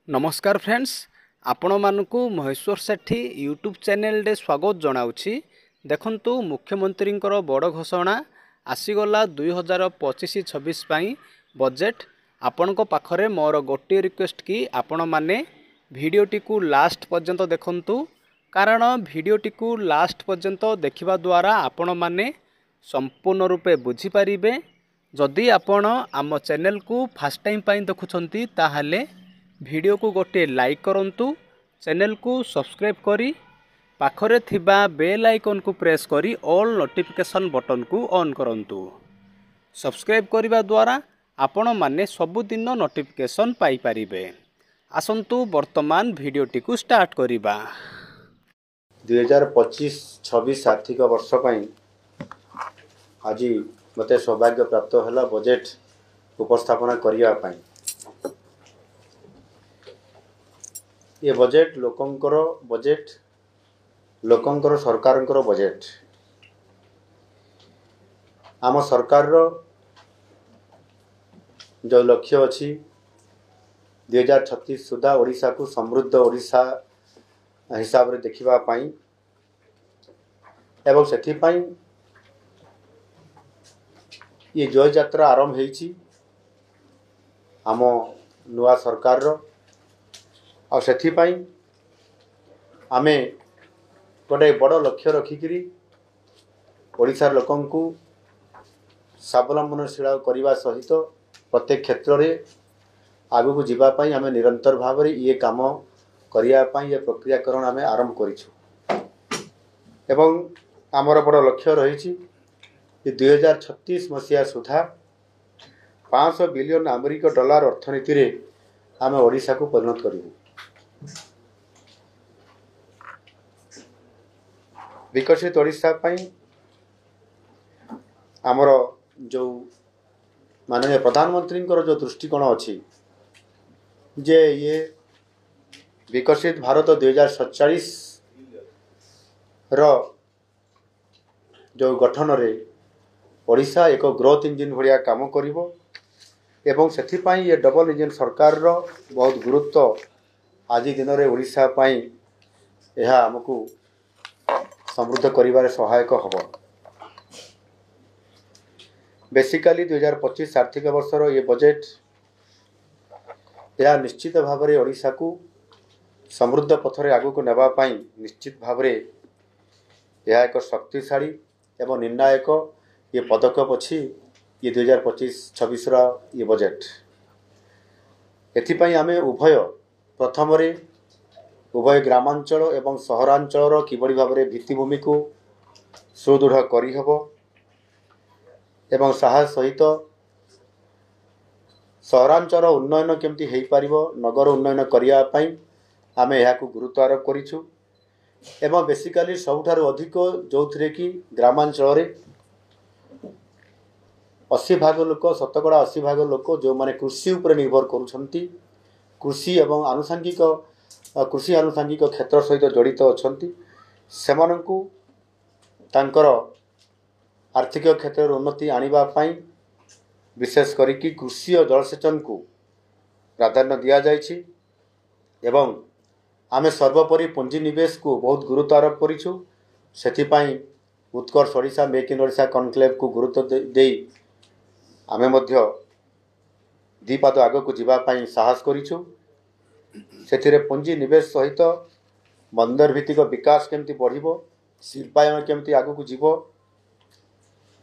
नमस्कार फ्रेंड्स, आपण मानकु महेश्वर सेठी YouTube channel रे स्वागत जनाउछि। देखंतु मुख्यमंत्री बड़ घोषणा आसीगला 2025-26 पाई बजेट। आपणको पाखरे मोर गोटे रिक्वेस्ट कि आपण माने भिडियोटी को लास्ट पर्यंत देखंतु, कारण भिडियोटी को लास्ट पर्यंत देखिबा द्वारा आपण माने संपूर्ण रूपे बुझी पारिबे। जदि आपण आम चैनल को फर्स्ट टाइम पाई देखुछंती ताहाले वीडियो को गोटे लाइक करंतु, चैनल को सब्सक्राइब करी पाखरे थिबा बेल आइकन को प्रेस करी ऑल नोटिफिकेशन बटन को ऑन करंतु। सब्सक्राइब करिबा द्वारा आपण माने सबुदिन नोटिफिकेशन पाई परिबे। आसंतु वर्तमान वीडियोटी को स्टार्ट करिबा। 2025-26 आर्थिक वर्ष पई आज मते सौभाग्य प्राप्त होला बजेट उपस्थापना करिया पई। ये बजेट लोकंकर बजेट, लोकंकर सरकारंकर बजेट। आम सरकार रो जो लक्ष्य अछि 2036 सुधा ओडिशा को समृद्ध ओडिशा हिसाब रे देखिबा पाई एवं सेथि पाई ये जय यात्रा आरंभ हेछि आम नुआ सरकार रो। और सेथि पाई आमे गोटे बड़ लक्ष्य रखिकरी ओडिशार लोकन को स्वावलंबनशील करने सहित प्रत्येक क्षेत्र में आगु को जीवा पाई आमे निरंतर भाव में ये काम करिया पाई ये प्रक्रियाकरण आमे आरंभ करिछु। एवं आमर बड़ लक्ष्य रही 2036 मसीहा सुधा 500 बिलियन अमेरिक डॉलर अर्थनीति रे आमे ओडिशा को परिणत करिबु। विकसित ओडिशा पाई आमर जो माननीय प्रधानमंत्री जो दृष्टिकोण अच्छी जे ये विकसित भारत 2047 रो जो गठन रे ओडिशा एक ग्रोथ इंजिन भलिया काम करिवो एवं सेथि पाई ये डबल इंजिन सरकार रो बहुत गुरुत्व आज दिन रे ओडिशा पाई यह हमकु समृद्ध करिवारे सहायक हबो। बेसिकली 2025 आर्थिक वर्षर ये बजेट यह निश्चित भाव में ओडिशा को समृद्ध पथरे आगु को नेबा पाई निश्चित भाव में यह एक शक्तिशाली एवं निर्णायक ये पदक्षेप अच्छी ये 2025-26 ये बजेट। एथिपाई आमे उभय प्रथम रे उभय ग्रामांचल एवं सहरांचल किबड़ी भाव में भित्तिभूमि को सुदृढ़ करी हबो एवं साहस सहित सहरांचल उन्नयन केमती हेई पारिबो नगर उन्नयन करिया पाई आमे यहाकु गुरुत्व आरोप करिछु। एवं बेसिकली सबुठारु अधिक जोथिरे कि ग्रामांचल रे 80 भाग लोक शतकड़ा 80 भाग लोक जो माने कृषि उपर निर्भर करुछंती, कृषि एवं आनुषंगिक कृषि आनुषंगिक क्षेत्र सहित जड़ित अछंती, सेमानंकु तांकर आर्थिक क्षेत्र उन्नति आनिबा पाई विशेष करिकि कृषि और जलसेचन को प्राधान्य दिया जाइछि। एवं आमे सर्वोपरि पुंजी निवेश को बहुत गुरुत्व आरोप करिछु। सेथिपाई Utkarsh Odisha make in Odisha conclave को गुरुत्व देई आमे मध्य दीपाद आग को जीवा पाई साहस करिछु। सेथिरे पुंजी निवेश सहित बंदर भित्तिक विकास केमती बढ़िबो, शिल्पायन केमती आग को जीवो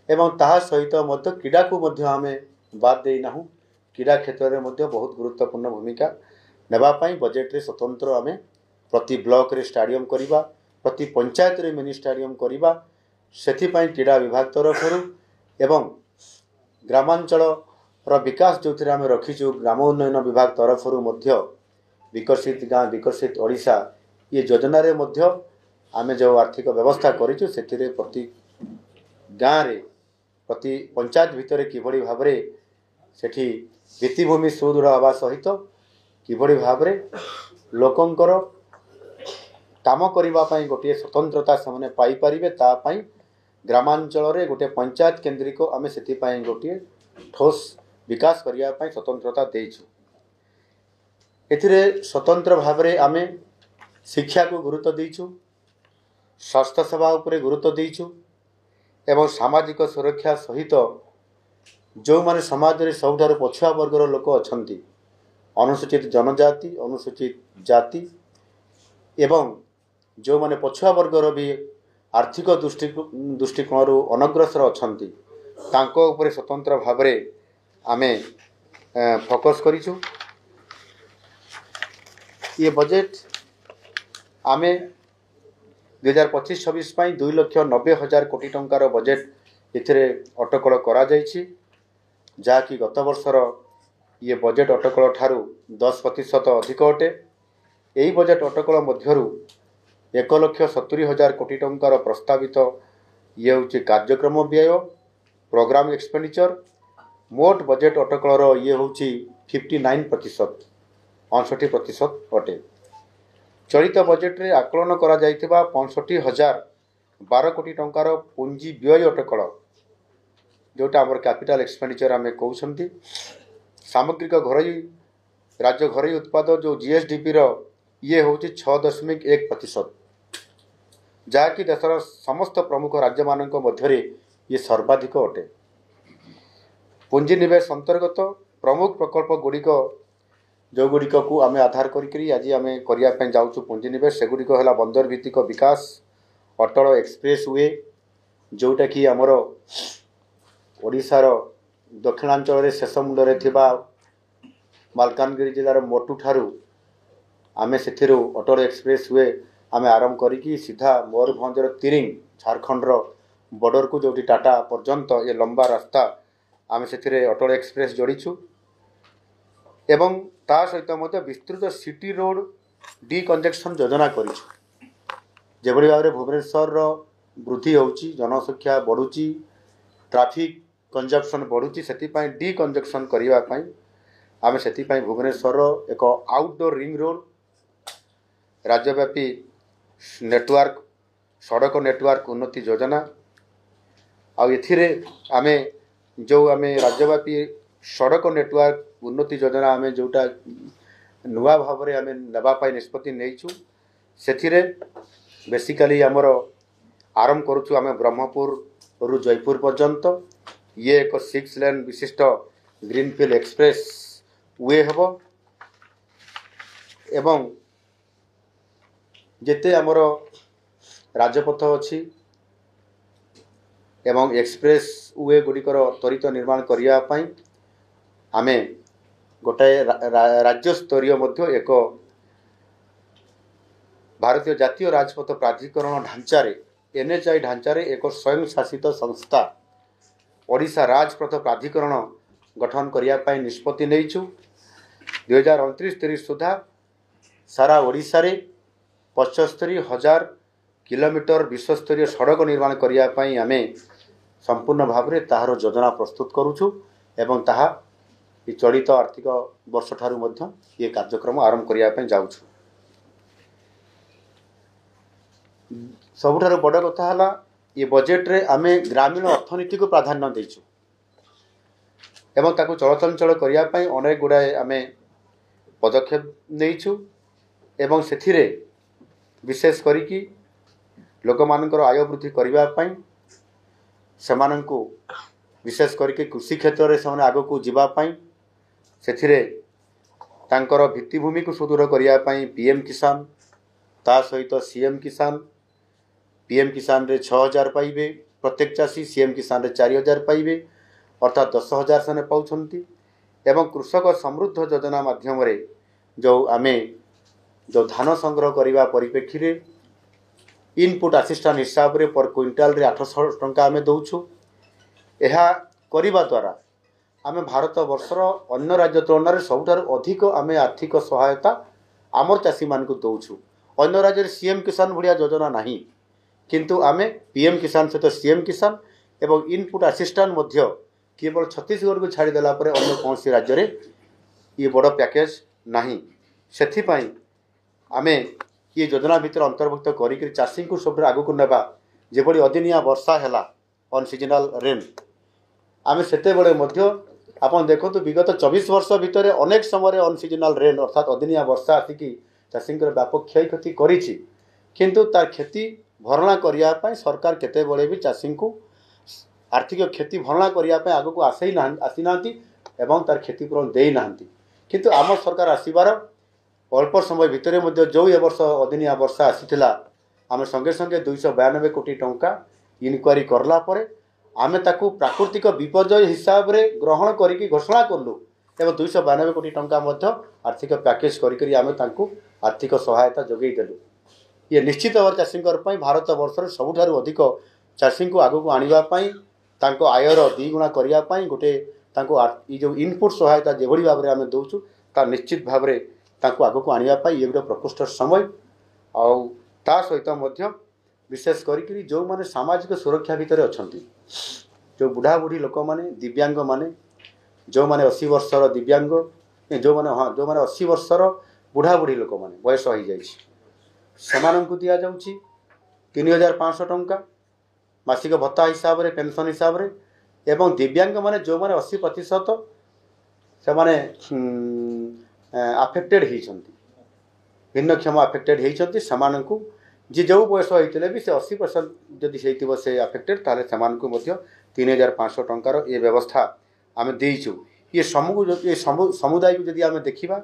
एवं ताहा सहित मध्य क्रीड़ा को मध्य आमे बात देई नाहु। क्रीड़ा क्षेत्र में मध्य बहुत गुरुत्वपूर्ण भूमिका नेबा पाई बजेट रे स्वतंत्र आमे प्रति ब्लॉक रे स्टेडियम करिबा, प्रति पंचायत रे मिनी स्टेडियम करिबा, सेथि पाई क्रीड़ा विभाग तरफरु एवं ग्रामांचल विकास जो आम रखीचु ग्राम उन्नयन विभाग तरफरु मध्य विकसित गाँ विकसित ओडिशा ये योजना रे मध्य आमे जो आर्थिक व्यवस्था करिचु सेथिरे प्रति गाँ रे प्रति पंचायत भितर किभଳି भाबरे सेठी भित्तिभूमि सुदृढ़ हवा सहित किभଳି भाबरे लोकंकर काम करिबा पाई गोटे स्वतंत्रता से पाई परिबे ता पाई ग्रामांचल रे गोटे पंचायत केंद्रिक आमे सेति पाई गोटे ठोस विकास करिया पाई स्वतंत्रता देइछु। एथिरे स्वतंत्र भाव में आमे शिक्षा को गुरुत्व देइछु, स्वास्थ्य सेवा उपरे गुरुत्व देइछु एवं सामाजिक सुरक्षा सहित जो माने समाज रे सबठारु पछुआ वर्गर लोक अछंती, अनुसूचित जनजाति, अनुसूचित जाति एवं जो माने पछुआ वर्गर भी आर्थिक दृष्टिकोण अनग्रसर अछंती तांको उपरे स्वतंत्र भाव में आमे फोकस करिछु। ये बजेट आमे 2025-26 पाई 2,90,000 कोटी टंकार बजेट एथिरे अटकल करा जायछि, जाकि गत वर्षर ये बजेट अटकल ठारू 10% अधिक अटे। यही बजेट अटकल मध्यरु 1,70,000 कोटी टंकार प्रस्तावित ये होछि कार्यक्रम व्यय प्रोग्राम एक्सपेंडिचर। मोट बजेट अटकलर ये होछि 59%, 59% अटे। चलित बजेट रे आकलन करा जायतिबा 65,012 कोटी टंकार पुंजी व्यय अटकल, जोटा आमर कैपिटल एक्सपेंडिचर आमे कहउछंती। सामग्रिक घरोई राज्य घरोई उत्पाद जो जीएसडीपी रो ये होछि 6.1%, जहाँकि देशर समस्त प्रमुख राज्य मानक मध्यरे ये सर्वाधिक अटे। पुंजी निवेश अंतर्गत प्रमुख प्रकल्प गुड़िक जो गुड़िक को आमे आधार करी आज आमे करिया पे जाउछु पुंजी निवेश, से गुड़िक है बंदर भित्तिक विकास, अटल एक्सप्रेस वे जोटा कि आमर ओडिशार दक्षिणांचल शेष मुंडरे थिबा मालकानगिरी जिलार मोटू ठारू आमे सेथिरु अटल एक्सप्रेस वे आमे आरंभ करिकी सीधा मयूरभंजर तिरिंग झारखंड बॉर्डर को जोटी टाटा पर्यंत ये लंबा रास्ता आमे सेथिरे अटल एक्सप्रेस जोड़ीछु एवं ता सहित मध्य विस्तृत सिटी रोड डिकंजेक्शन योजना करिछु। जेभଳି भाव भुवनेश्वर वृद्धि होउची, जनसंख्या बढ़ुची, ट्रैफिक कंजप्शन बढ़ुची, सेति पई डिकंजेक्शन करिवा पई आमे सेति पई भुवनेश्वर एक आउटडोर रिंग रोड, राज्यव्यापी नेटवर्क, सड़क नेटवर्क उन्नति योजना आ एथिरे आमे जो आमे राज्यव्यापी सड़क नेटवर्क उन्नति योजना आमे जोटा नुआ भाव में आमे नबा पाई निष्पत्ति नेइछु। सेथिरे बेसिकली आमर आरंभ करूछु आमे ब्रह्मपुर रु जयपुर पर्यंत ये एक 6 लेन विशिष्ट ग्रीनफील्ड एक्सप्रेस वे हबो एवं जेते आमर राजपथ अच्छी एवं एक्सप्रेस वे गुड़िकर त्वरित निर्माण करिया पई आमे गोटाए राज्य स्तरीय मध्य एक भारतीय जातीय राजपथ प्राधिकरण ढांचारे एनएचआई ढांचारे एक स्वयं शासित संस्था ओडिशा राजपथ प्राधिकरण गठन करिया पई निष्पत्ति नेइछु। 2029-30 सुधा सारा ओडिशा रे 75,000 किलोमीटर विश्वस्तरीय सड़क निर्माण करिया पई आमे संपूर्ण भाव में ताहार योजना प्रस्तुत करूछु एवं ताहा चलित आर्थिक वर्ष ठारू मध्य ये कार्यक्रम आरंभ करिया पई जाउछु। सबुठारू बड़ कथा हला ये बजेट रे आमे ग्रामीण अर्थनीति को प्राधान्य देइछु एवं ताकू चलचंचल करिया पई अनेक गुड़ाए आमे पदक्षेप नेइछु एवं सेथिरे विशेष करिकी लोक मानकर आय वृद्धि करिवा पई सेमानंकु विशेष करिके कृषि क्षेत्र रे सेमाने आगो को जिबा पई सेथिरे तांकर भित्तिभूमि को सुदृढ़ करिया पई पीएम किसान ता सहित सीएम किसान, पीएम किसान रे 6,000 पाइबे प्रत्येक चाषी, सीएम किसान रे 4,000 पाइबे अर्थात 10,000 से पाउछंती एवं कृषक समृद्ध योजना माध्यम रे जो आमे जो धान संग्रह करने परिप्रेक्षी रे इनपुट असिस्टेंट हिसाब रे पर क्विंटाल रे 800 टंका आमे दउछु। एहा करिबा द्वारा आमे भारत वर्षर अन्य राज्य तुलन सबुठार अधिक आमे आर्थिक सहायता आमर चाषी मान को दउछु। अन्य राज्य रे सीएम किसान भड़िया योजना नहीं, किंतु आमे पीएम किसान सहित सीएम किसान एवं इनपुट असिस्टेंट मध्य केवल छत्तीसगढ़ को छाड़देला अन्य कौन राज्य रे ये बड़ पैकेज नहीं। सेथिपाई आमे ये योजना भितर अंतर्भुक्त करी चाषी को सब आगु को नेबा जेभଳି अदिनिया वर्षा हैला अन सीजनल रेन आमे सेते बळे मध्य ଆପଣ ଦେଖନ୍ତୁ ବିଗତ 24 ବର୍ଷ ଭିତରେ ଅନେକ ସମୟରେ ଅନସିଜନାଲ ରେନ୍ ଅର୍ଥାତ୍ ଅଦିନିଆ ବର୍ଷା ଆସିକି ଚାଷୀଙ୍କର ବ୍ୟାପକ କ୍ଷୟକ୍ଷତି କରିଛି, କିନ୍ତୁ ତାର କ୍ଷତି ଭରଣା କରିବା ପାଇଁ ସରକାର କେତେବେଳେ ବି ଚାଷୀଙ୍କୁ ଆର୍ଥିକ କ୍ଷତି ଭରଣା କରିବା ପାଇଁ ଆଗକୁ ଆସିନାହାନ୍ତି ଏବଂ ତାର କ୍ଷତିପୂରଣ ଦେଇନାହାନ୍ତି। କିନ୍ତୁ ଆମ ସରକାର ଆସିବାର ଅଳ୍ପ ସମୟ ଭିତରେ ମଧ୍ୟ ଯେଉଁ ଏ ବର୍ଷ ଅଦିନିଆ ବର୍ଷା ଆସିଥିଲା, ଆମେ ସଙ୍ଗେ ସଙ୍ଗେ 292 କୋଟି ଟଙ୍କା ଇନକ୍ୱାରି କଲା ପରେ ଆମେ ତାକୁ ପ୍ରାକୃତିକ ବିପର୍ଯ୍ୟୟ ହିସାବରେ ଗ୍ରହଣ କରିକି ଘୋଷଣା କଲୁ ଏବଂ 292 କୋଟି ଟଙ୍କା ମଧ୍ୟ ଆର୍ଥିକ ପ୍ୟାକେଜ କରିକି ଆମେ ତାଙ୍କୁ ଆର୍ଥିକ ସହାୟତା ଯୋଗାଇ ଦେଲୁ। ଇଏ ନିଶ୍ଚିତ ଭାବରେ ଚାଷୀଙ୍କ ପାଇଁ ଭାରତ ବର୍ଷରେ ସବୁଠାରୁ ଅଧିକ ଚାଷୀଙ୍କୁ ଆଗକୁ ଆଣିବା ପାଇଁ, ତାଙ୍କ ଆୟର ଦ୍ୱିଗୁଣା କରିବା ପାଇଁ ଗୋଟେ ତାଙ୍କୁ ଏଇ ଯେଉଁ ଇନପୁଟ୍ ସହାୟତା ଯେଭଳି ଭାବରେ ଆମେ ଦେଉଛୁ, ତା ନିଶ୍ଚିତ ଭାବରେ ତାଙ୍କୁ ଆଗକୁ ଆଣିବା ପାଇଁ ଇଏ ଗୋଟେ ପ୍ରକୃଷ୍ଟ ସମୟ। ଆଉ ତା ସହିତ ମଧ୍ୟ ବିଶେଷ କରିକି ଯେଉଁମାନେ ସାମାଜିକ ସୁରକ୍ଷା ଭିତରେ ଅଛନ୍ତି, ଯେଉଁ ବୁଢ଼ାବୁଢ଼ୀ ଲୋକମାନେ, ଦିବ୍ୟାଙ୍ଗମାନେ, ଯେଉଁମାନେ 80 ବର୍ଷର ଦିବ୍ୟାଙ୍ଗ, ଯେଉଁମାନେ 80 ବର୍ଷର ବୁଢ଼ାବୁଢ଼ୀ ଲୋକମାନେ ବୟସ ହୋଇଯାଇଛି, ସେମାନଙ୍କୁ ଦିଆଯାଉଛି 3500 ଟଙ୍କା ମାସିକ ଭତ୍ତା ହିସାବରେ, ପେନସନ୍ ହିସାବରେ। ଏବଂ ଦିବ୍ୟାଙ୍ଗମାନେ ଯେଉଁମାନେ 80% ସେମାନେ ଆଫେକ୍ଟେଡ଼ ହେଇଛନ୍ତି, ଭିନ୍ନକ୍ଷମ ଆଫେକ୍ଟେଡ଼ ହେଇଛନ୍ତି, ସେମାନଙ୍କୁ ଯିଏ ଯେଉଁ ବୟସ ହେଇଥିଲେ ବି ସେ 80% ଯଦି ହେଇଥିବ ସେ ଆଫେକ୍ଟେଡ଼, ତାହେଲେ ସେମାନଙ୍କୁ ମଧ୍ୟ 3500 ଟଙ୍କାର ଏ ବ୍ୟବସ୍ଥା ଆମେ ଦେଇଛୁ। ଏ ସମୁଦାୟକୁ ଯଦି ଆମେ ଦେଖିବା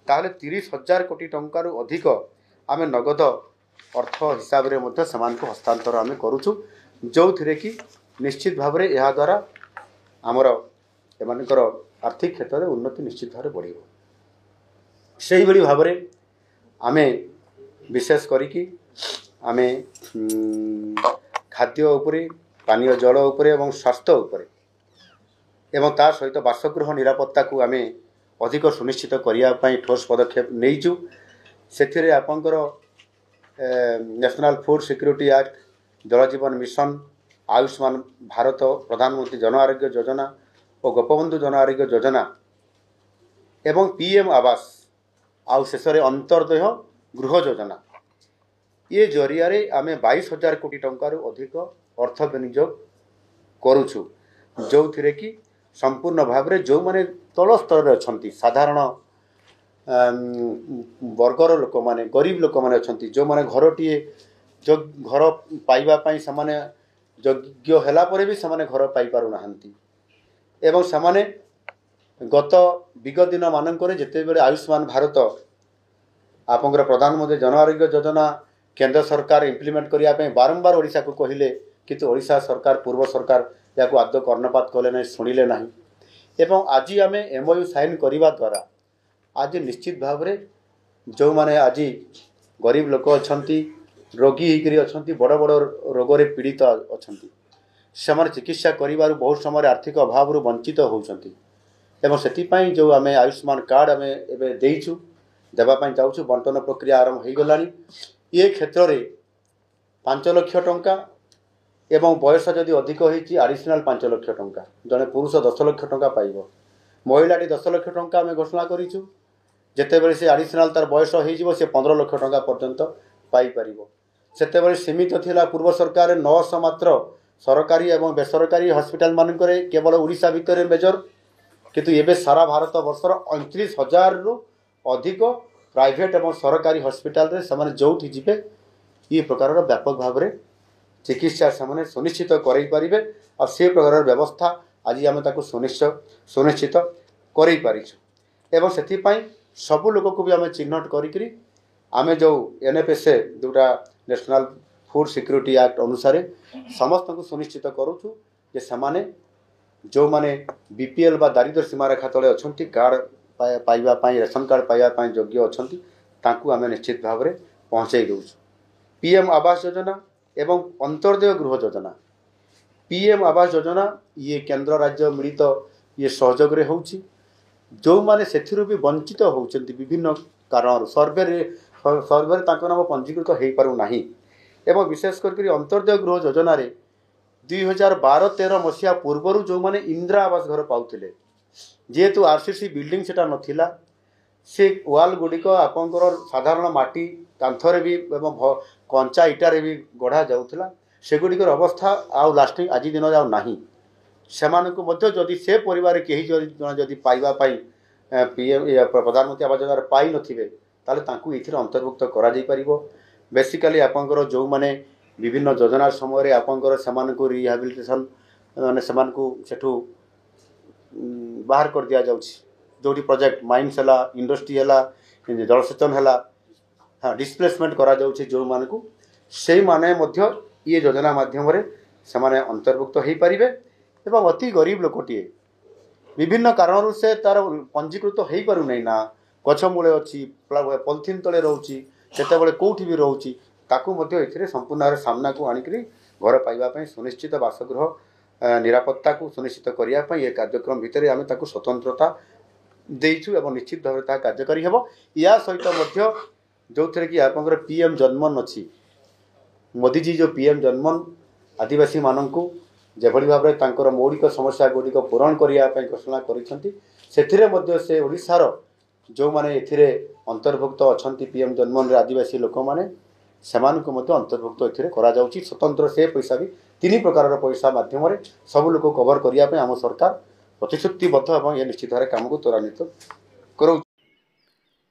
ତାହେଲେ 30,000 କୋଟି ଟଙ୍କାରୁ ଅଧିକ ଆମେ ନଗଦ ଅର୍ଥ ହିସାବରେ ମଧ୍ୟ ସେମାନଙ୍କୁ ହସ୍ତାନ୍ତର ଆମେ କରୁଛୁ, ଯେଉଁଥିରେ କି ନିଶ୍ଚିତ ଭାବରେ ଏହାଦ୍ୱାରା ଆମର ଏମାନଙ୍କର ଆର୍ଥିକ କ୍ଷେତ୍ରରେ ଉନ୍ନତି ନିଶ୍ଚିତ ଭାବରେ ବଢ଼ିବ। ସେହିଭଳି ଭାବରେ ଆମେ ବିଶେଷ କରିକି ଆମେ ଖାଦ୍ୟ ଉପରେ, ପାନୀୟ ଜଳ ଉପରେ ଏବଂ ସ୍ୱାସ୍ଥ୍ୟ ଉପରେ ଏବଂ ତା ସହିତ ବାସଗୃହ ନିରାପତ୍ତାକୁ ଆମେ ଅଧିକ ସୁନିଶ୍ଚିତ କରିବା ପାଇଁ ଠୋସ୍ ପଦକ୍ଷେପ ନେଇଛୁ। ସେଥିରେ ଆପଣଙ୍କର ନ୍ୟାସନାଲ୍ ଫୁଡ୍ ସିକ୍ୟୁରିଟି ଆକ୍ଟ, ଜଳ ଜୀବନ ମିଶନ, ଆୟୁଷ୍ମାନ ଭାରତ, ପ୍ରଧାନମନ୍ତ୍ରୀ ଜନ ଆରୋଗ୍ୟ ଯୋଜନା ଓ ଗୋପବନ୍ଧୁ ଜନ ଆରୋଗ୍ୟ ଯୋଜନା ଏବଂ PM ଆବାସ, ଆଉ ଶେଷରେ ଅନ୍ତର୍ଦେହ ଗୃହ ଯୋଜନା, ଏ ଜରିଆରେ ଆମେ 22,000 କୋଟି ଟଙ୍କାରୁ ଅଧିକ ଅର୍ଥ ବିନିଯୋଗ କରୁଛୁ, ଯେଉଁଥିରେ କି ସମ୍ପୂର୍ଣ୍ଣ ଭାବରେ ଯେଉଁମାନେ ତଳ ସ୍ତରରେ ଅଛନ୍ତି, ସାଧାରଣ ବର୍ଗର ଲୋକମାନେ, ଗରିବ ଲୋକମାନେ ଅଛନ୍ତି, ଯେଉଁମାନେ ଘରଟିଏ ଘର ପାଇବା ପାଇଁ ସେମାନେ ଯୋଗ୍ୟ ହେଲା ପରେ ବି ସେମାନେ ଘର ପାଇପାରୁନାହାନ୍ତି ଏବଂ ସେମାନେ ଗତ ବିଗତ ଦିନମାନଙ୍କରେ ଯେତେବେଳେ ଆୟୁଷ୍ମାନ ଭାରତ ଆପଣଙ୍କର ପ୍ରଧାନମନ୍ତ୍ରୀ ଜନ ଆରୋଗ୍ୟ ଯୋଜନା କେନ୍ଦ୍ର ସରକାର ଇମ୍ପ୍ଲିମେଣ୍ଟ କରିବା ପାଇଁ ବାରମ୍ବାର ଓଡ଼ିଶାକୁ କହିଲେ, କିନ୍ତୁ ଓଡ଼ିଶା ସରକାର, ପୂର୍ବ ସରକାର ଏହାକୁ ଆଦୌ କର୍ଣ୍ଣପାତ କଲେ ନାହିଁ, ଶୁଣିଲେ ନାହିଁ। ଏବଂ ଆଜି ଆମେ MOU ସାଇନ୍ କରିବା ଦ୍ୱାରା ଆଜି ନିଶ୍ଚିତ ଭାବରେ ଯେଉଁମାନେ ଆଜି ଗରିବ ଲୋକ ଅଛନ୍ତି, ରୋଗୀ ହେଇକରି ଅଛନ୍ତି, ବଡ଼ ବଡ଼ ରୋଗରେ ପୀଡ଼ିତ ଅଛନ୍ତି, ସେମାନେ ଚିକିତ୍ସା କରିବାରୁ ବହୁତ ସମୟରେ ଆର୍ଥିକ ଅଭାବରୁ ବଞ୍ଚିତ ହେଉଛନ୍ତି ଏବଂ ସେଥିପାଇଁ ଯେଉଁ ଆମେ ଆୟୁଷ୍ମାନ କାର୍ଡ଼ ଆମେ ଏବେ ଦେଇଛୁ, ଦେବା ପାଇଁ ଯାଉଛୁ, ବଣ୍ଟନ ପ୍ରକ୍ରିୟା ଆରମ୍ଭ ହୋଇଗଲାଣି। ଏ କ୍ଷେତ୍ରରେ 5 ଲକ୍ଷ ଟଙ୍କା ଏବଂ ବୟସ ଯଦି ଅଧିକ ହେଇଛି ଆଡ଼ିସନାଲ୍ 5 ଲକ୍ଷ ଟଙ୍କା, ଜଣେ ପୁରୁଷ 10 ଲକ୍ଷ ଟଙ୍କା ପାଇବ, ମହିଳାଟି 10 ଲକ୍ଷ ଟଙ୍କା ଆମେ ଘୋଷଣା କରିଛୁ। ଯେତେବେଳେ ସେ ଆଡ଼ିସନାଲ୍ ତାର ବୟସ ହେଇଯିବ ସେ 15 ଲକ୍ଷ ଟଙ୍କା ପର୍ଯ୍ୟନ୍ତ ପାଇପାରିବ। ସେତେବେଳେ ସୀମିତ ଥିଲା ପୂର୍ବ ସରକାର 900 ମାତ୍ର ସରକାରୀ ଏବଂ ବେସରକାରୀ ହସ୍ପିଟାଲମାନଙ୍କରେ, କେବଳ ଓଡ଼ିଶା ଭିତରେ ମେଜର, କିନ୍ତୁ ଏବେ ସାରା ଭାରତ ବର୍ଷର 29,000ରୁ ଅଧିକ ପ୍ରାଇଭେଟ୍ ଏବଂ ସରକାରୀ ହସ୍ପିଟାଲରେ ସେମାନେ ଯେଉଁଠି ଯିବେ ଏ ପ୍ରକାରର ବ୍ୟାପକ ଭାବରେ ଚିକିତ୍ସା ସେମାନେ ସୁନିଶ୍ଚିତ କରାଇପାରିବେ। ଆଉ ସେ ପ୍ରକାରର ବ୍ୟବସ୍ଥା ଆଜି ଆମେ ତାକୁ ସୁନିଶ୍ଚିତ କରାଇପାରିଛୁ ଏବଂ ସେଥିପାଇଁ ସବୁ ଲୋକକୁ ବି ଆମେ ଚିହ୍ନଟ କରିକିରି ଆମେ ଯେଉଁ NFSA ଯେଉଁଟା ନ୍ୟାସନାଲ୍ ଫୁଡ୍ ସିକ୍ୟୁରିଟି ଆକ୍ଟ ଅନୁସାରେ ସମସ୍ତଙ୍କୁ ସୁନିଶ୍ଚିତ କରୁଛୁ ଯେ ସେମାନେ ଯେଉଁମାନେ BPL ବା ଦାରିଦ୍ର୍ୟ ସୀମାରେଖା ତଳେ ଅଛନ୍ତି, କାର୍ଡ଼ ପାଇବା ପାଇଁ, ରେସନ୍ କାର୍ଡ଼ ପାଇବା ପାଇଁ ଯୋଗ୍ୟ ଅଛନ୍ତି, ତାଙ୍କୁ ଆମେ ନିଶ୍ଚିତ ଭାବରେ ପହଞ୍ଚାଇ ଦେଉଛୁ। PM ଆବାସ ଯୋଜନା ଏବଂ ଅନ୍ତର୍ଦେୟ ଗୃହ ଯୋଜନା। PM ଆବାସ ଯୋଜନା ଇଏ କେନ୍ଦ୍ର ରାଜ୍ୟ ମିଳିତ ଇଏ ସହଯୋଗରେ ହେଉଛି। ଯେଉଁମାନେ ସେଥିରୁ ବି ବଞ୍ଚିତ ହେଉଛନ୍ତି ବିଭିନ୍ନ କାରଣରୁ, ସର୍ଭେରେ ତାଙ୍କ ନାମ ପଞ୍ଜୀକୃତ ହୋଇପାରୁନାହିଁ ଏବଂ ବିଶେଷ କରି ଅନ୍ତର୍ଦେୟ ଗୃହ ଯୋଜନାରେ 2012-13 ମସିହା ପୂର୍ବରୁ ଯେଉଁମାନେ ଇନ୍ଦିରା ଆବାସ ଘର ପାଉଥିଲେ, ଯେହେତୁ RCC ବିଲ୍ଡିଂ ସେଟା ନଥିଲା, ସେ ୱାଲ୍ ଗୁଡ଼ିକ ଆପଣଙ୍କର ସାଧାରଣ ମାଟି କାନ୍ଥରେ ବି ଏବଂ କଞ୍ଚା ଇଟାରେ ବି ଗଢ଼ା ଯାଉଥିଲା, ସେଗୁଡ଼ିକର ଅବସ୍ଥା ଆଉ ଲାଷ୍ଟିଂ ଆଜି ଦିନରେ ଆଉ ନାହିଁ। ସେମାନଙ୍କୁ ମଧ୍ୟ ଯଦି ସେ ପରିବାର କେହି ଯଦି ପାଇବା ପାଇଁ PM ପ୍ରଧାନମନ୍ତ୍ରୀ ଆବାସ ଯୋଜନାରେ ପାଇନଥିବେ ତାହେଲେ ତାଙ୍କୁ ଏଥିରେ ଅନ୍ତର୍ଭୁକ୍ତ କରାଯାଇପାରିବ। ବେସିକାଲି ଆପଣଙ୍କର ଯେଉଁମାନେ ବିଭିନ୍ନ ଯୋଜନା ସମୟରେ ଆପଣଙ୍କର ସେମାନଙ୍କୁ ରିହାବିଲିଟେସନ୍ ମାନେ ସେମାନଙ୍କୁ ସେଠୁ ବାହାର କରିଦିଆଯାଉଛି। ଯେଉଁଠି ପ୍ରୋଜେକ୍ଟ ମାଇନ୍ସ ହେଲା, ଇଣ୍ଡଷ୍ଟ୍ରି ହେଲା, ଜଳସେଚନ ହେଲା, ଡିସପ୍ଲେସମେଣ୍ଟ କରାଯାଉଛି ଯେଉଁମାନଙ୍କୁ, ସେଇମାନେ ମଧ୍ୟ ଇଏ ଯୋଜନା ମାଧ୍ୟମରେ ସେମାନେ ଅନ୍ତର୍ଭୁକ୍ତ ହୋଇପାରିବେ। ଏବଂ ଅତି ଗରିବ ଲୋକଟିଏ ବିଭିନ୍ନ କାରଣରୁ ସେ ତା'ର ପଞ୍ଜୀକୃତ ହୋଇପାରୁନାହିଁ ନା, ଗଛ ମୂଳେ ଅଛି, ପଲିଥିନ୍ ତଳେ ରହୁଛି, କେତେବେଳେ କେଉଁଠି ବି ରହୁଛି, ତାକୁ ମଧ୍ୟ ଏଥିରେ ସମ୍ପୂର୍ଣ୍ଣ ଭାବରେ ସାମ୍ନାକୁ ଆଣିକରି ଘର ପାଇବା ପାଇଁ ସୁନିଶ୍ଚିତ ବାସଗୃହ ନିରାପତ୍ତାକୁ ସୁନିଶ୍ଚିତ କରିବା ପାଇଁ ଏ କାର୍ଯ୍ୟକ୍ରମ ଭିତରେ ଆମେ ତାକୁ ସ୍ୱତନ୍ତ୍ରତା ଦେଇଛୁ ଏବଂ ନିଶ୍ଚିତ ଭାବରେ ତାହା କାର୍ଯ୍ୟକାରୀ ହେବ। ୟା ସହିତ ମଧ୍ୟ ଯେଉଁଥିରେ କି ଆପଣଙ୍କର PM ଜନ୍ମନ ଅଛି, ମୋଦିଜୀ ଯେଉଁ PM ଜନ୍ମନ ଆଦିବାସୀମାନଙ୍କୁ ଯେଭଳି ଭାବରେ ତାଙ୍କର ମୌଳିକ ସମସ୍ୟା ଗୁଡ଼ିକ ପୂରଣ କରିବା ପାଇଁ ଘୋଷଣା କରିଛନ୍ତି, ସେଥିରେ ମଧ୍ୟ ସେ ଓଡ଼ିଶାର ଯେଉଁମାନେ ଏଥିରେ ଅନ୍ତର୍ଭୁକ୍ତ ଅଛନ୍ତି PM ଜନ୍ମନରେ ଆଦିବାସୀ ଲୋକମାନେ, ସେମାନଙ୍କୁ ମଧ୍ୟ ଅନ୍ତର୍ଭୁକ୍ତ ଏଥିରେ କରାଯାଉଛି। ସ୍ୱତନ୍ତ୍ର ସେ ପଇସା ବି 3 ପ୍ରକାରର ପଇସା ମାଧ୍ୟମରେ ସବୁ ଲୋକ କଭର କରିବା ପାଇଁ ଆମ ସରକାର ପ୍ରତିଶ୍ରୁତିବଦ୍ଧ ଏବଂ ଏ ନିଶ୍ଚିତ ଭାବରେ କାମକୁ ତ୍ୱରାନ୍ୱିତ କରାଉଛି।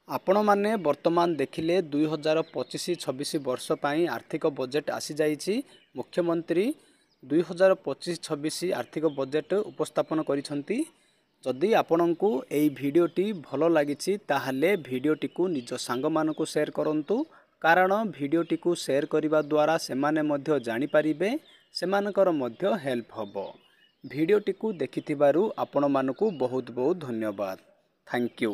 ଆପଣମାନେ ବର୍ତ୍ତମାନ ଦେଖିଲେ 2025-26 ବର୍ଷ ପାଇଁ ଆର୍ଥିକ ବଜେଟ୍ ଆସିଯାଇଛି। ମୁଖ୍ୟମନ୍ତ୍ରୀ 2025-26 ଆର୍ଥିକ ବଜେଟ୍ ଉପସ୍ଥାପନ କରିଛନ୍ତି। ଯଦି ଆପଣଙ୍କୁ ଏହି ଭିଡ଼ିଓଟି ଭଲ ଲାଗିଛି ତାହେଲେ ଭିଡ଼ିଓଟିକୁ ନିଜ ସାଙ୍ଗମାନଙ୍କୁ ସେୟାର କରନ୍ତୁ, କାରଣ ଭିଡ଼ିଓଟିକୁ ସେୟାର କରିବା ଦ୍ୱାରା ସେମାନେ ମଧ୍ୟ ଜାଣିପାରିବେ, ସେମାନଙ୍କର ମଧ୍ୟ ହେଲ୍ପ ହେବ। ଭିଡ଼ିଓଟିକୁ ଦେଖିଥିବାରୁ ଆପଣମାନଙ୍କୁ ବହୁତ ବହୁତ ଧନ୍ୟବାଦ। Thank you.